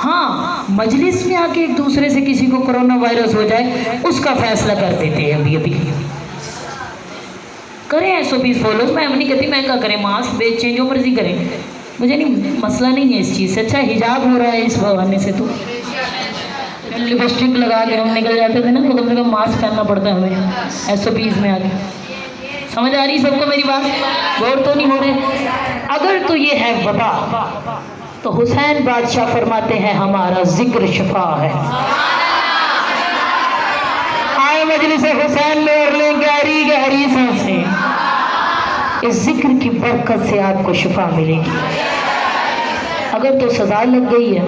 हाँ, मजलिस में आके एक दूसरे से किसी को कोरोना वायरस हो जाए उसका फैसला कर देते हैं। अभी अभी करें SOP फॉलो। मैं नहीं कहती महंगा करें, मास्क बेचें, जो मर्जी करें, मुझे नहीं, मसला नहीं है इस चीज़ से। अच्छा हिजाब हो रहा है इस बहाने से, तो लिपस्टिक लगा के हम निकल जाते थे ना, तो कम से कम मास्क पहनना पड़ता है हमें SOPs में आगे। समझ आ रही सबको मेरी बात? गौर तो नहीं हो रहे? अगर तो ये है वबा, तो हुसैन बादशाह फरमाते हैं हमारा जिक्र शिफा है। आए मजलिस हुसैन में और लें गहरी गहरी सांसें, इस जिक्र की बरकत से आपको शिफा मिलेगी। अगर तो सजा लग गई है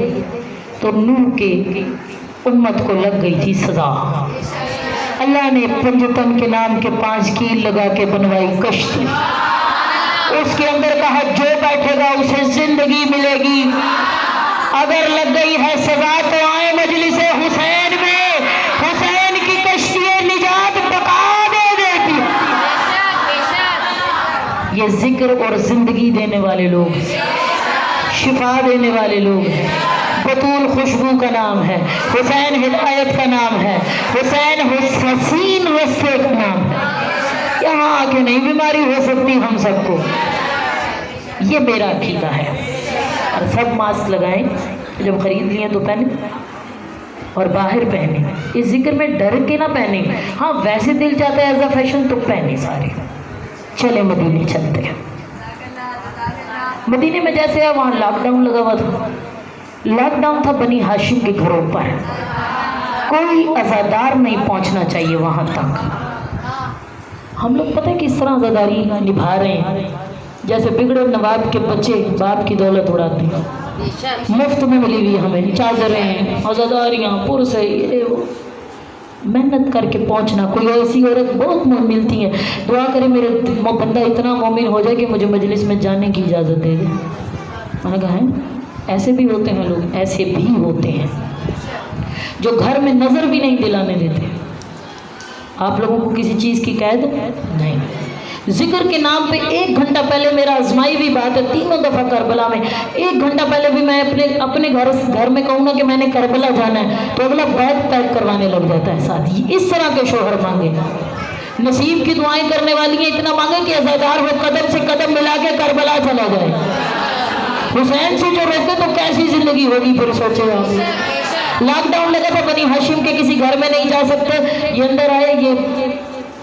तो नूह के उम्मत को लग गई थी सजा। अल्लाह ने पंजतन के नाम के 5 कील लगा के बनवाई कश्ती, उसके अंदर कहा जो बैठेगा उसे जिंदगी मिलेगी। अगर लग गई है सजा तो आए मजलिस हुसैन में, हुसैन की कश्ती निजात पका दे देती। ये जिक्र और जिंदगी देने वाले लोग, शिफा देने वाले लोग, बतूल खुशबू का नाम है, हुसैन हिदायत का नाम है, हुसैन हसीन वस्ते का नाम है। यहाँ आके नहीं बीमारी हो सकती हम सबको, ये मेरा अकीदा है। और सब मास्क लगाएं, जब खरीद लिए तो पहने और बाहर पहने। इस जिक्र में डर के ना पहने, हाँ वैसे दिल चाहता है एज अ फैशन तो पहने सारे। चले मदीने चलते हैं। मदीने में जैसे है वहाँ लॉकडाउन लगा हुआ था। लॉकडाउन था बनी हाशिम के घरों पर, कोई अज़ादार नहीं पहुँचना चाहिए वहाँ तक। हम लोग पता है किस तरह अज़ादारी निभा रहे हैं, जैसे बिगड़े नवाब के बच्चे बाप की दौलत उड़ाते हैं। मुफ्त में मिली हुई हमें चादरें, अज़ादारियाँ, पुरसे, ये वो। मेहनत करके पहुँचना। कोई ऐसी औरत बहुत मिलती है, दुआ करे मेरे बंदा इतना मोमिन हो जाए कि मुझे मजलिस में जाने की इजाज़त दे दे। मैंने कहा है ऐसे भी होते हैं लोग, ऐसे भी होते हैं जो घर में नज़र भी नहीं दिलाने देते। आप लोगों को किसी चीज़ की कैद नहीं। जिक्र के नाम पे 1 घंटा पहले, मेरा आजमाई हुई बात है 3 दफ़ा करबला में, 1 घंटा पहले भी मैं अपने घर में कहूँ ना कि मैंने करबला जाना है तो अगला बैग पैक करवाने लग जाता है साथ। इस तरह के शोहर मांगे। नसीब की दुआएं करने वाली हैं, इतना मांगे कि अज़ादार हो कदम से कदम मिला के करबला चला जाए। हुसैन से जो रोके तो कैसी जिंदगी होगी फिर सोचे आप। लॉकडाउन लगा था बनी हाशिम के, किसी घर में नहीं जा सकते। ये अंदर आए, ये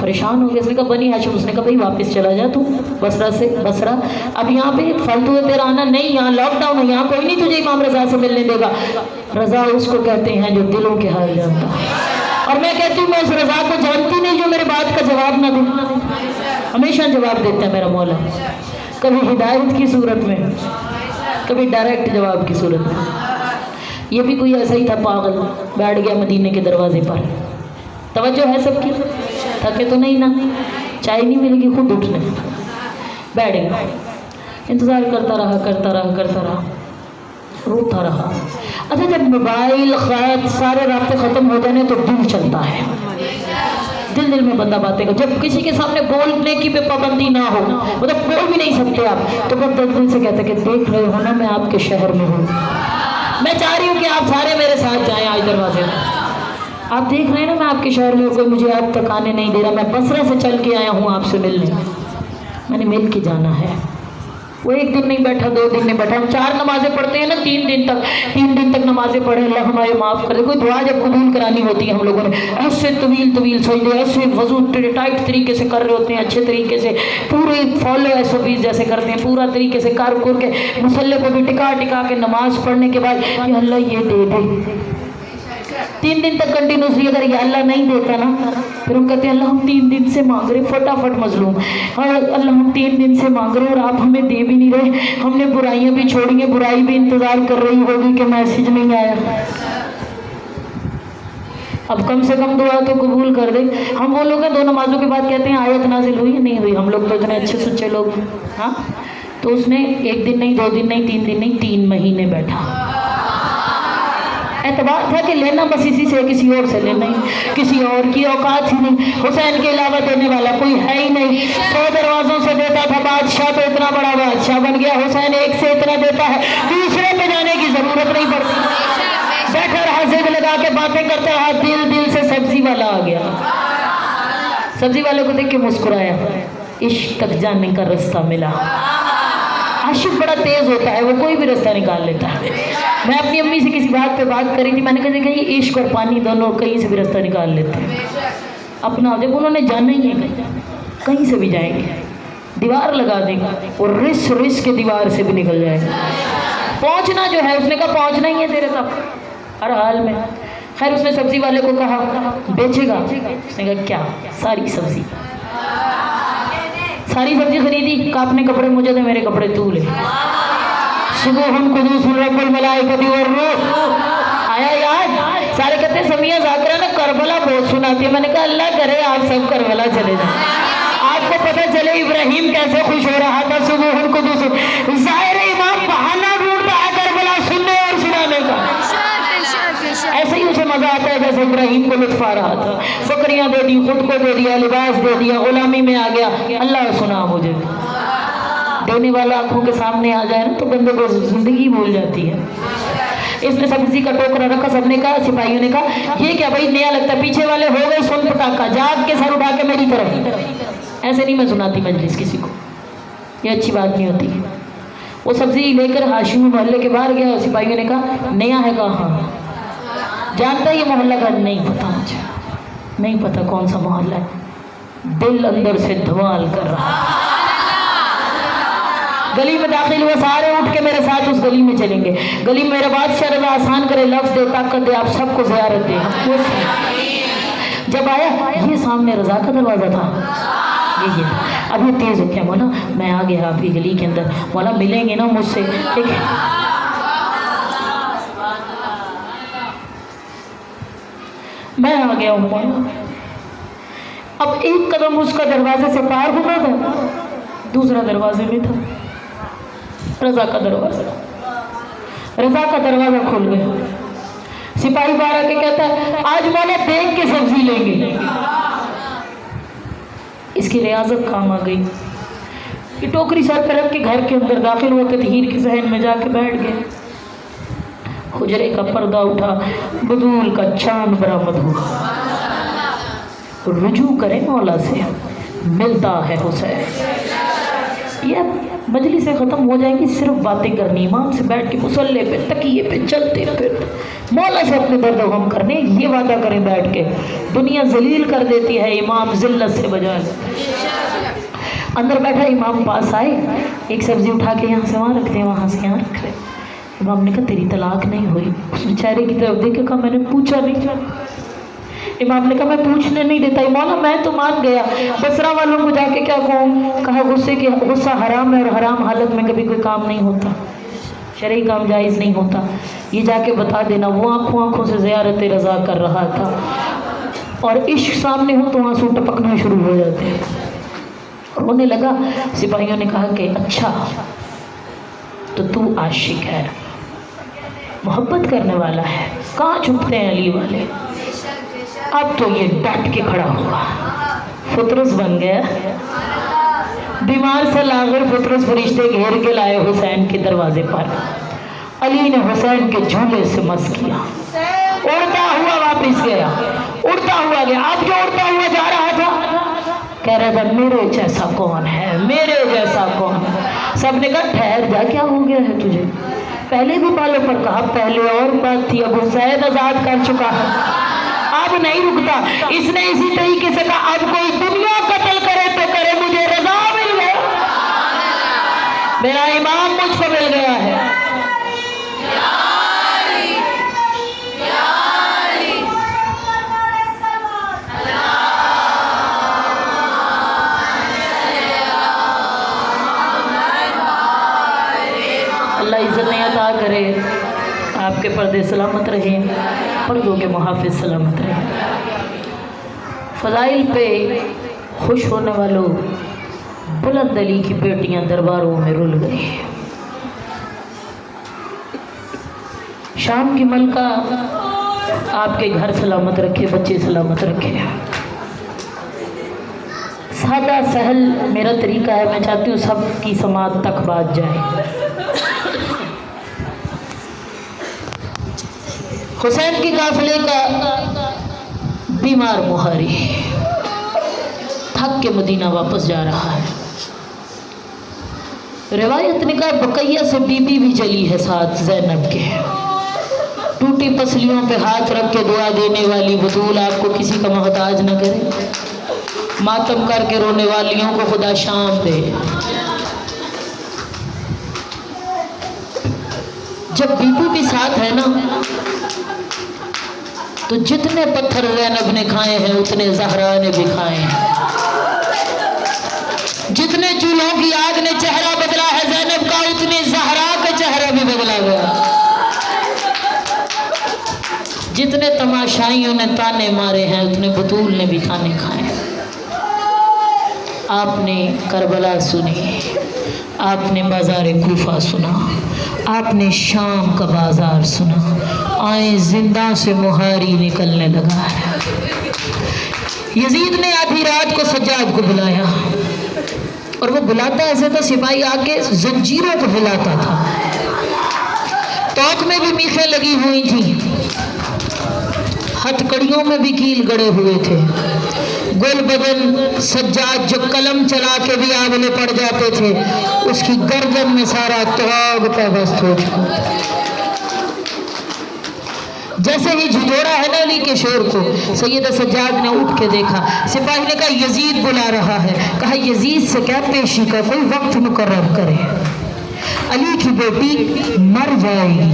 परेशान हो गया। उसने कहा बनी हाशिम, उसने कहा भाई वापस चला जा तू बसरा से। बसरा अब यहाँ पे फालतू है तेरा आना नहीं, यहाँ लॉकडाउन है, यहाँ कोई नहीं तुझे इमाम रजा से मिलने देगा। रजा उसको कहते हैं जो दिलों के हाल जानता है। और मैं कहती हूँ मैं उस रजा को जानती नहीं जो मेरे बात का जवाब ना दे। हमेशा जवाब देता है मेरा मौला, कभी हिदायत की सूरत में, कभी डायरेक्ट जवाब की सूरत में। ये भी कोई ऐसा ही था पागल, बैठ गया मदीने के दरवाजे पर। तवज्जो है सबकी? थके तो नहीं ना? चाय नहीं मिलेगी, खुद उठने बैठ गया। इंतज़ार करता रहा, रोता रहा। अच्छा जब मोबाइल खैर सारे रास्ते ख़त्म हो जाने तो दिल चलता है, दिल में बंदा बातें कर। जब किसी के सामने बोलने की पाबंदी ना हो, मतलब बोल भी नहीं सकते आप, तो बस दिल से कहते कि देख रहे हो ना मैं आपके शहर में हूँ, मैं चाह रही हूँ कि आप सारे मेरे साथ जाएं आज दरवाजे में। आप देख रहे हैं ना मैं आपके शहर में हूँ, कोई मुझे आप तक आने नहीं दे रहा। मैं बसरा से चल के आया हूँ आपसे मिलने, मैंने मिल के जाना है। वो 1 दिन नहीं बैठा, 2 दिन नहीं बैठा। हम 4 नमाजें पढ़ते हैं ना 3 दिन तक नमाजें पढ़े, अल्लाह हमारे माफ़ कर दे। कोई दुआ जब कबूल करानी होती है हम लोगों ने ऐसे तवील सजदे, ऐसे वजू टाइट तरीके से कर रहे होते हैं, अच्छे तरीके से पूरे फॉलो SOPs जैसे करते हैं, पूरा तरीके से कर के मुसल्ले को भी टिका के नमाज पढ़ने के बाद या अल्लाह ये दे दे। 3 दिन तक कंटिन्यूसली अगर ये अल्लाह नहीं देता ना, फिर हम कहते हैं अल्लाह हम 3 दिन से मांग रहे, फटाफट मजलूम, और अल्लाह हम 3 दिन से मांग रहे और आप हमें दे भी नहीं रहे। हमने बुराइयां भी छोड़ी हैं, बुराई भी इंतज़ार कर रही होगी कि मैसेज नहीं आया। अब कम से कम दुआ तो कबूल कर दे। हम वो लोग हैं 2 नमाजों के बाद कहते हैं आयत नाजिल हुई नहीं हुई। हम लोग तो इतने अच्छे सच्चे लोग। हाँ तो उसने 1 दिन नहीं, 2 दिन नहीं, 3 दिन नहीं, 3 महीने बैठा। एतबार था कि लेना बस इसी से, किसी और से लेना ही, किसी और की औकात ही नहीं। हुसैन के अलावा देने वाला कोई है ही नहीं। 100 दरवाजों से देता था बादशाह, तो इतना बड़ा बादशाह बन गया। हुसैन एक से इतना देता है, दूसरे पे जाने की जरूरत नहीं पड़ती। लगा के बातें करते रहा, दिल से सब्जी वाला आ गया। सब्जी वाले को देख के मुस्कुराया, इश्क तक जाने का रास्ता मिला। आशिक बड़ा तेज होता है, वो कोई भी रास्ता निकाल लेता है। मैं अपनी अम्मी से किसी बात पे बात करी थी, मैंने कहा देखा ये इश्क और पानी दोनों कहीं से भी रास्ता निकाल लेते हैं अपना। जब उन्होंने जाना ही है, कहीं से भी जाएंगे, दीवार लगा देंगे और रिस के दीवार से भी निकल जाएगा। पहुंचना जो है, उसने कहा पहुंचना ही है तेरे तक हर हाल में। खैर उसने सब्जी वाले को कहा बेचेगा? उसने कहा क्या? सारी सब्जी खरीदी। कहा अपने कपड़े मुझे दे, मेरे कपड़े तू ले। सुबह कुदूस रब्बुल मलाइकति वर रूह आया याद। सारे कहते समिया ज़ाकरा ने करबला बहुत सुनाती है। मैंने कहा अल्लाह करे आप सब करबला चले जाए, आपको पता चले इब्राहिम कैसे खुश हो रहा था। सुबह कुदूस ज़ाहिर इमाम बहाना ढूंढता है करबला सुनने और सुनाने का। ऐसे ही उसे मजा आता है जैसे इब्राहिम को लुत्फ आ रहा था। बकरियां दे दी, खुद को दे दिया, लिबास दे दिया, गुलामी में आ गया। अल्लाह सुना मुझे देने वाला आंखों के सामने आ जाए ना तो बंदे को जिंदगी भूल जाती है। इसने सब्जी का टोकरा रखा, सबने कहा, सिपाहियों ने कहा ये क्या भाई नया लगता, पीछे वाले हो गए सुन पटाखा, जाग के सर उठा के मेरी तरफ। ऐसे नहीं मैं सुनाती मजलिस किसी को, ये अच्छी बात नहीं होती। वो सब्जी लेकर हाशिमी मोहल्ले के बाहर गया। सिपाहियों ने कहा नया है? कहा हाँ। जानता है ये मोहल्ला का? नहीं पता मुझे, नहीं पता कौन सा मोहल्ला है। दिल अंदर से धमाल कर रहा। गली में दाखिल हुआ, सारे उठ के मेरे साथ उस गली में चलेंगे। गली में मेरा बादशाह रज़ा आसान करे, लफ्ज़ दे, ताकत दे, आप सबको ज़ियारत दे। जब आया ये सामने रज़ा का दरवाज़ा था, ये अब ये तेज़ हो गया। मौला मैं आ गया आपकी गली के अंदर, मौला मिलेंगे ना मुझसे? ठीक है। मैं आ गया हूँ मौला। अब एक कदम उसका दरवाजे से पार हुआ था, दूसरा दरवाजे में था रज़ा का दरवाज़ा। रज़ा का दरवाज़ा खुल गया। सिपाही बाहर आके कहता है आज मौला देख के सब्जी लेंगे। इसकी रियाजत काम आ गई। ये टोकरी सर पर रख के घर के अंदर दाखिल हुआ, ततहीर के जहन में जाके बैठ गए। हुजरे का पर्दा उठा, बदूल का चांद बरामद हुआ। रुजू करे मौला से, मिलता है हुसैन। ये मजलिस से ख़त्म हो जाएगी, सिर्फ बातें करनी, इमाम से बैठ के मुसल्ले पे, तकिए पे चलते फिर मौला से अपने दर्द गम करने, ये वादा करें बैठ के। दुनिया जलील कर देती है, इमाम जिल्लत से बजा ले। अंदर बैठा इमाम पास आए, एक सब्जी उठा के यहाँ से वहाँ रख दे, वहाँ से यहाँ रख दे। इमाम ने कहा तेरी तलाक नहीं हुई। उस बेचारे की तरफ देख के कहा मैंने पूछा नहीं। इमाम ने कहा मैं पूछने नहीं देता। मौला मैं तो मान गया, बसरा वालों को जाके क्या कहूँ? कहा गुस्सा हराम है और हराम हालत में कभी कोई काम नहीं होता, शरई काम जायज़ नहीं होता, ये जाके बता देना। वो आँखों से ज़ियारत रज़ा कर रहा था और इश्क सामने हो तो आंसू टपकना शुरू हो जाते हैं। रोने लगा। सिपाहियों ने कहा कि अच्छा तो तू आशिक है, मोहब्बत करने वाला है, कहाँ छुपते हैं अली वाले? अब तो ये डट के खड़ा हुआ, फुतरस बन गया। बीमार से लागर फुतरस फरिश्ते घेर के लाए हुसैन के दरवाजे पर। अली ने हुसैन के झूले से मस किया, उड़ता हुआ वापस गया, उड़ता हुआ गया। अब जो उड़ता हुआ जा रहा था कह रहा था मेरे जैसा कौन है, मेरे जैसा कौन है। सबने कहा ठहर जा, क्या हो गया है तुझे? पहले भी बालों पर कहा, पहले और बात थी, अब हुसैन आज़ाद कर चुका है, अब नहीं रुकता। इसने इसी तरीके से कहा अब कोई दुनिया कत्ल करे तो करे, मुझे रज़ा मिल गया, मेरा इमाम मुझको मिल गया है। अल्लाह इज्जत नहीं अता करे, आपके पर्दे सलामत रहे, पर्दों के मुहाफिज सलामत रहे। फ़ज़ाइल पे खुश होने वालों, बुलंद अली की बेटियां दरबारों में रुल गई। शाम की मलका आपके घर सलामत रखे, बच्चे सलामत रखे। सादा सहल मेरा तरीका है, मैं चाहती हूँ सबकी समात तक बात जाए। हुसैन के काफिले का बीमार मुहारी थक के मदीना वापस जा रहा है। रिवायत ने कहा बकैया से बीबी भी चली है साथ ज़ैनब के। टूटी पसलियों पे हाथ रख के दुआ देने वाली बतूल आपको किसी का मोहताज न करे। मातम करके रोने वालियों को खुदा शाम दे। जब बीबी भी साथ है ना तो जितने पत्थर ज़ैनब ने खाए हैं उतने ज़हरा ने भी खाए हैं। जितने चूल्हों की आग ने चेहरा बदला है ज़ैनब का उतने ज़हरा का चेहरा भी बदला गया। जितने तमाशाइयों ने ताने मारे हैं उतने बतूल ने भी ताने खाए। आपने करबला सुनी, आपने बाजार कूफा सुना, आपने शाम का बाजार सुना। आए जिंदा से मुहारी निकलने लगा है। यजीद ने आधी रात को सज्जाद को बुलाया और वो बुलाता ऐसे था सिपाही आके जंजीरों को हिलाता था। तोक में भी मीखें लगी हुई थी, हथकड़ियों में भी कील गड़े हुए थे। गुल बदन सज्जाद जो कलम चला के भी आंवले पड़ जाते थे उसकी गर्दन में सारा तोग पैबस्त हो चुका। जैसे ही झुझोड़ा है ना अली के शोर को, सैयद सज्जाद ने उठ के देखा। सिपाही ने कहा यजीद बुला रहा है। कहा यजीद से क्या पेशी का कोई वक्त मुकर्रर करे। अली की बेटी मर जाएगी,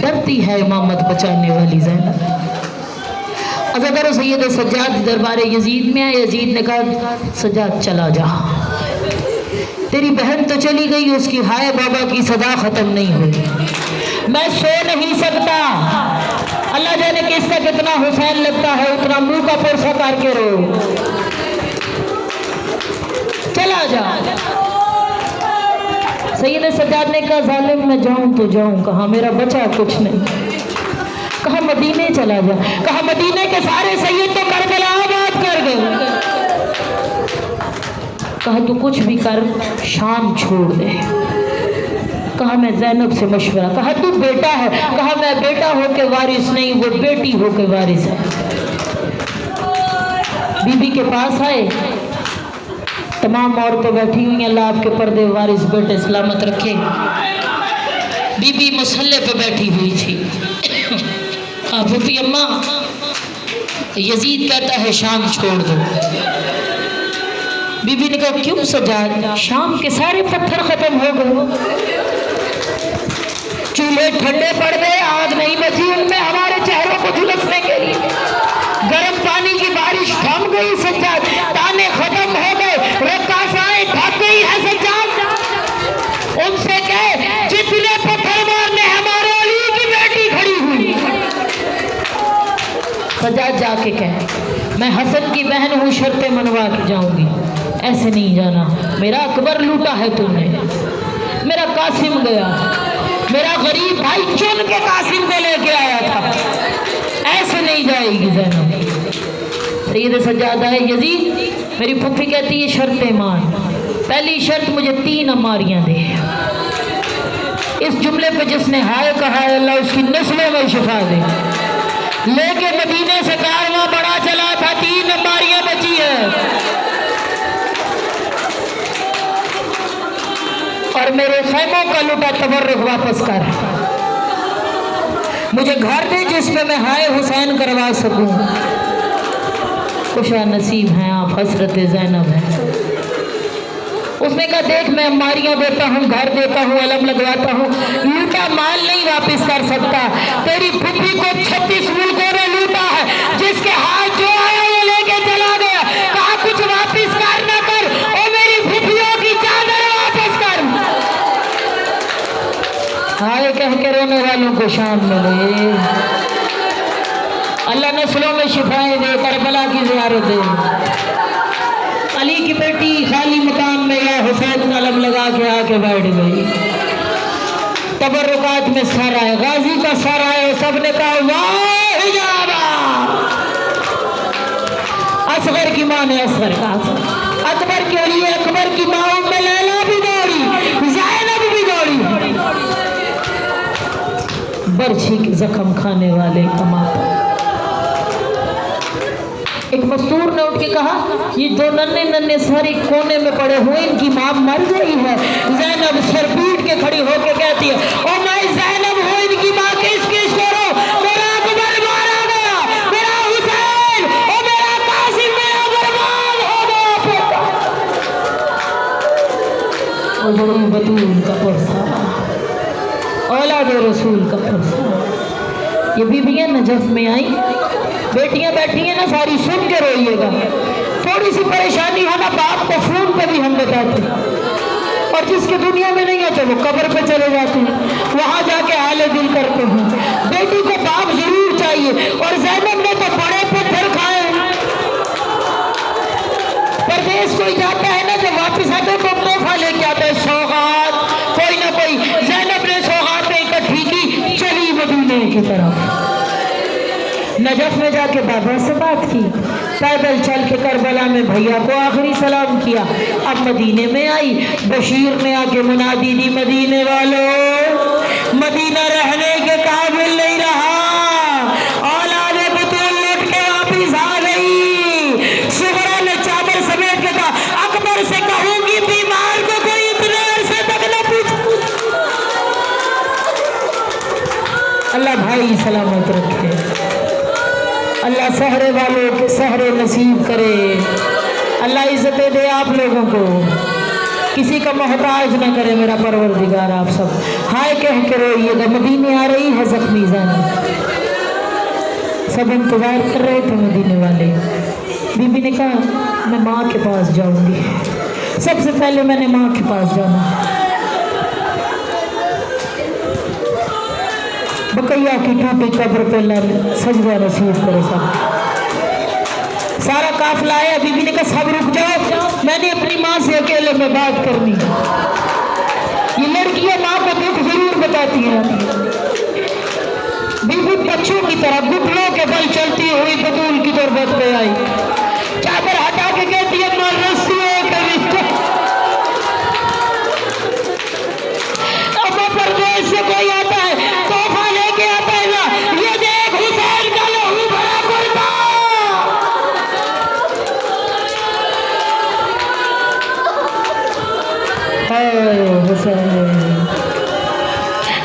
डरती है इमामत बचाने वाली ज़ैनब। अज़दर सैयद सज्जाद दरबार यजीद में आए। यजीद ने कहा सज्जाद चला जा, तेरी बहन तो चली गई, उसकी हाय बाबा की सदा ख़त्म नहीं हुई। मैं सो नहीं सकता। अल्लाह जाने किसका कितना हुसैन लगता है उतना मुंह का पुरसा करके रो। चला जा। सैयद सज्जाद ने कहा जालिम मैं जाऊं तो जाऊं, कहा मेरा बचा कुछ नहीं। कहा मदीने चला जा। कहा मदीने के सारे सैयद तो करबला आबाद कर गए। कहा तू कुछ भी कर शाम छोड़ दे। कहा मैं ज़ैनब से मशवरा। कहा तू बेटा है। कहा मैं बेटा होके वारिस नहीं, वो बेटी होके वारिस है। बीबी के पास आए, तमाम औरतें बैठी हुई हैं। अल्लाह आपके पर्दे वारिस बेटे सलामत रखे। बीबी मुसल्ले पे बैठी हुई थी। फूफी अम्मा यजीद कहता है शाम छोड़ दो। बीबी ने कहा क्यों सज्जाद, शाम के सारे पत्थर खत्म हो गए, चूल्हे ठंडे पड़ गए, आग नहीं बची उनमें हमारे चेहरों को झुलसने के लिए। गर्म पानी की बारिश थम गई सज्जाद, ताने खत्म हो गए, रकासाएं थक गई है सज्जाद। उनसे कहे जितने पत्थर मारने हमारे अली की बेटी खड़ी हुई। सज्जाद जाके कहे मैं हसन की बहन हूँ, शर्तें मनवा के जाऊंगी। ऐसे नहीं जाना, मेरा अकबर लूटा है तुमने, मेरा कासिम गया, मेरा गरीब भाई चुन के कासिम को लेके आया था, ऐसे नहीं जाएगी ज़ैनब। सैयद सज्जाद आए, यजीद मेरी फूफी कहती है शर्तें मान। पहली शर्त मुझे 3 अमारियां दे। इस जुमले पे जिसने हाय कहा है अल्लाह उसकी नस्लों में शिफा दे। लेके मदीने से कारवां बड़ा चला था, 3 अमारियां बची है। और मेरे खैमों का लुटा तबर्रुक वापस कर, मुझे घर दे जिस पे मैं हाय हुसैन करवा सकूं। खुशा नसीब हैं आप, हसरत ज़ैनब है। उसने कहा देख मैं अमारियां देता हूँ, घर देता हूँ, अलम लगवाता हूँ, लूटा माल नहीं वापस कर सकता। तेरी फुफी को 36 मुल्कों ने लूटा है, जिसके हाथ जो आया वो लेके चला गया। कहा कुछ वापस कर ना कर, ओ मेरी फुफियों की चादर वापस कर। हाय कह के रोने वालों को शाम मिले। अल्लाह नस्लों में शिफाएं दे, करबला की ज़ियारत दे। अली की बेटी खाली मकाम में या हुसैन अलम लगा के आके बैठ गई। तबर्रुकात में सर आए, गाजी का सर आए, सबने कहा वाह हिजाबा। असगर की माँ ने असगर कहा, अकबर के लिए अकबर की माँ में लैला भी दौड़ी, ज़ैनब भी दौड़ी। बरछी के जख्म खाने वाले का माता। एक मस्तूर ने उठ के कहा, ये दो नन्हे नन्हे सारी कोने में पड़े हुए, इनकी माँ मर गई है। ज़ैनब सर पीट के खड़ी होके कहती है, ओ मैं ज़ैनब हूँ, इनकी माँ किसकी छोड़ो, मेरा अकबर मारा गया, मेरा हुसैन और मेरा कासिम मेरा बर्बाद हो गया। और बड़ी बतूल का पुरसा, औलाद रसूल का पुरसा। ये बीबियाँ नजफ में आई, बेटियां बैठी हैं ना सारी, सुन के रोइएगा। थोड़ी सी परेशानी हो ना, बाप को फोन पे भी हम बताते हैं, और जिसके दुनिया में नहीं होते वो कब्र पे चले जाते हैं, वहां जाके हाले दिल करते हैं। बेटी को बाप जरूर चाहिए, और ज़ैनब ने तो बड़े पत्थर खाए। परदेश कोई जाता है ना, जब वापिस आते तो तोहफा लेके आता है, सौगात कोई ना कोई। ज़ैनब ने सौगातें इकट्ठी की, चली मदीने की तरफ। नजफ में जाके बाबा से बात की, पैदल चल के करबला में भैया को आखिरी सलाम किया। अब मदीने में आई, बशीर ने आके मुनादी दी, मदीने वालों, मदीना रहने के काबिल नहीं रहा। औलादे बतूल लौट के वापिस आ गई। सुगरा ने चादर समेट के कहा, अकबर से कहूंगी बीमार को कोई इतने अरसे तक न पूछ। अल्लाह भाई सलामत रखे, अल्लाह सहरे वालों के सहरे नसीब करे, अल्लाह इज्जतें दे आप लोगों को, किसी का मोहताज न करे मेरा परवरदिगार। आप सब हाय कह के रोइएगा, मदीने आ रही है जख्मी ज़ैनब। सब इंतजार कर रहे थे मदीने वाले। बीबी ने कहा, मैं माँ के पास जाऊंगी, सबसे पहले मैंने माँ के पास जाना। बकैया की टूटी कब्र पे सजदा नसीब करे सब। सारा काफिला आया, बीबी ने कहा सब रुक जाओ, मैंने अपनी माँ से अकेले में बात करनी। ये लड़कियां माँ को दुख जरूर बताती हैं। बीबी बच्चों की तरह घुटनों के बल चलती हुई बतूल की तरफ पे आई, चादर हटा के कहती है, मां रस्सी परदेश से कोई आता है, तोहफा लेके आता है ना, ये देख हुसैन का लहू भरा कुर्ता। हुसैन,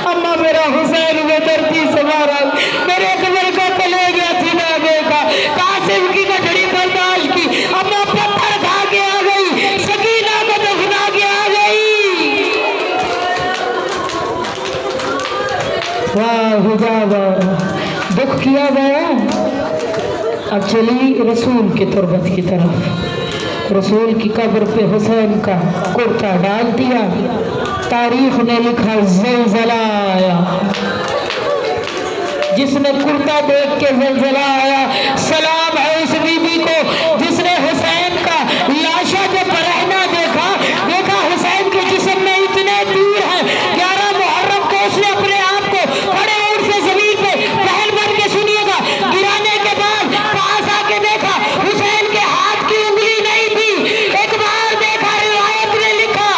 अम्मा मेरा हुसैन में धरती से मारा, मेरे कमर का कलेजा छीना देखा, कासिम की गठड़ी बर्दाश्त की, अम्मा पत्थर खा के आ गई, सकीना को दफना के आ गई। वाह हिजाब, दुख किया गया। अब चली रसूल के तुरबत की तरफ। रसूल की कब्र पे हुसैन का कुर्ता डाल दिया। तारीख ने लिखा ज़लज़ला आया, जिसने कुर्ता देख के ज़लज़ला आया। सलाम है उस बीबी को जिसने हुसैन का लाशा के बरहना देखा, देखा हुसैन के जिस्म में इतने तीर है। 11 मुहर्रम को उसने अपने आप को खड़े ऊँट से जमीन पे पहल बन के, सुनिएगा, गिराने के बाद पास आके देखा हुसैन के हाथ की उंगली नहीं थी। एक बार देखा, रिवायत में लिखा,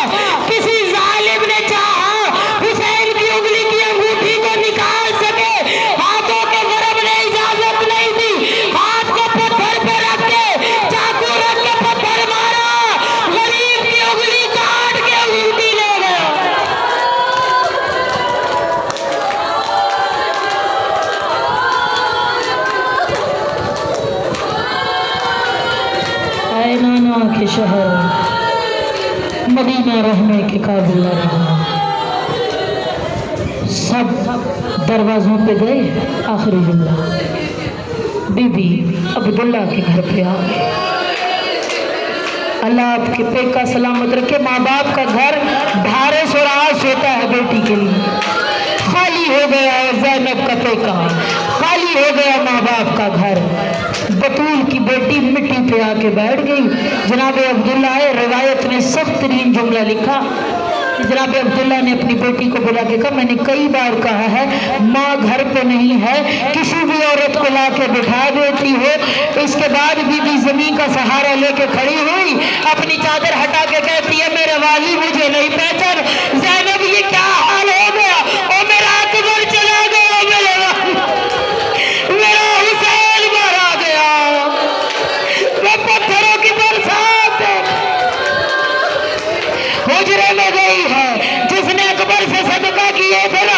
किसी जालिम ने चाहा हुसैन की उंगली की अंगूठी को निकाल सके, हाथों के बरब ने इजाजत नहीं दी, हाथ को पत्थर पे रख के, चाकू रख के पत्थर मारा, गरीब की उंगली काट के अंगूठी ले गया। नाना के शहर मदीना रहने के काबिल न रहा। सब दरवाजों पे गए, आखिरी जुमला, बीबी अब्दुल्ला के घर पे आ गए। अल्लाह आपके पे का सलामत रखे। माँ बाप का घर ढारे सुरास होता है बेटी के लिए। खाली हो गया ज़ैनब का पेका, खाली हो गया माँ बाप का घर। बतूल की बेटी मिट्टी पे आके बैठ गई। जनाब अब्दुल्ला है, रिवायत ने सख्त तरीन जुमला लिखा। जनाब अब्दुल्ला ने अपनी बेटी को बुला के कहा, मैंने कई बार कहा है माँ घर पे नहीं है, किसी भी औरत को ला के बिठा देती हो। इसके बाद बीबी जमीन का सहारा लेके खड़ी हुई, अपनी चादर हटा के कहती है, मेरे वाली मुझे नहीं पहचान। ज़ैनब ये क्या हाल हो गया, ओ मेरा अकबर चला गया, हुजरे में गई है, जिसने अकबर से सदका किए थे ना,